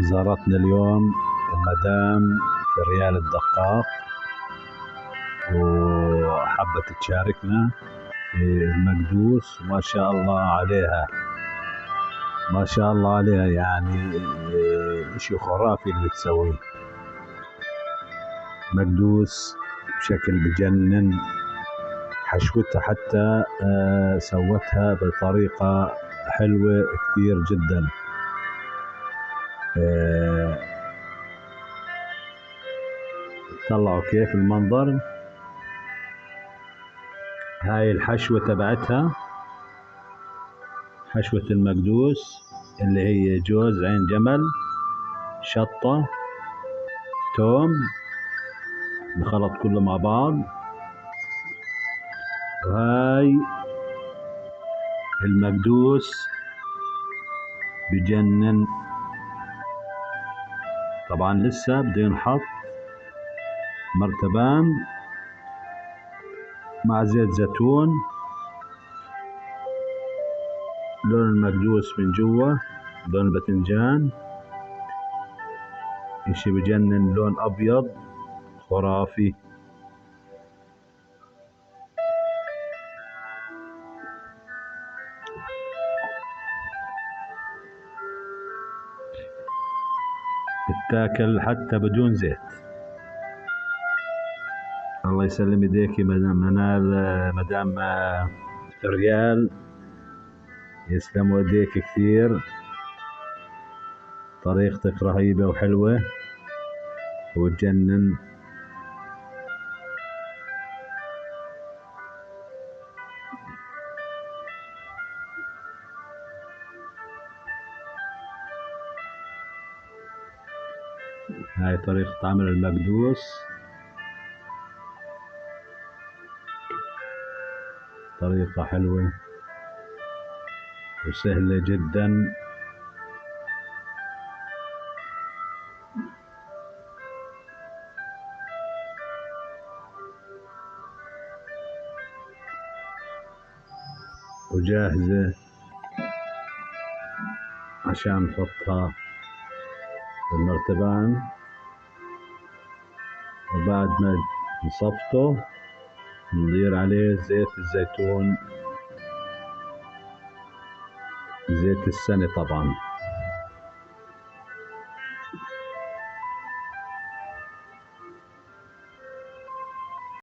زارتنا اليوم المدام في ريال الدقاق، وحبت تشاركنا في المقدوس. ما شاء الله عليها، ما شاء الله عليها، يعني اشي خرافي اللي تسويه. مقدوس بشكل بجنن، حشوتها حتى سوتها بطريقة حلوة كثير جدا. طلعوا كيف المنظر. هاي الحشوة تبعتها، حشوة المقدوس اللي هي جوز عين جمل، شطة، توم، بخلط كله مع بعض. وهاي المقدوس بجنن. طبعا لسه بده ينحط مرتبان مع زيت زيتون. لون المقدوس من جوا، لون الباذنجان اشي بجنن، لون ابيض خرافي. بتاكل حتى بدون زيت. الله يسلم ايديك مدام ريال، يسلموا ايديك كثير. طريقتك رهيبة وحلوة وتجنن. هاي طريقة عمل المقدوس، طريقة حلوة وسهلة جدا. وجاهزة عشان نحطها بالمرتبان. وبعد ما نصفته ندير عليه زيت الزيتون، زيت السنة طبعا.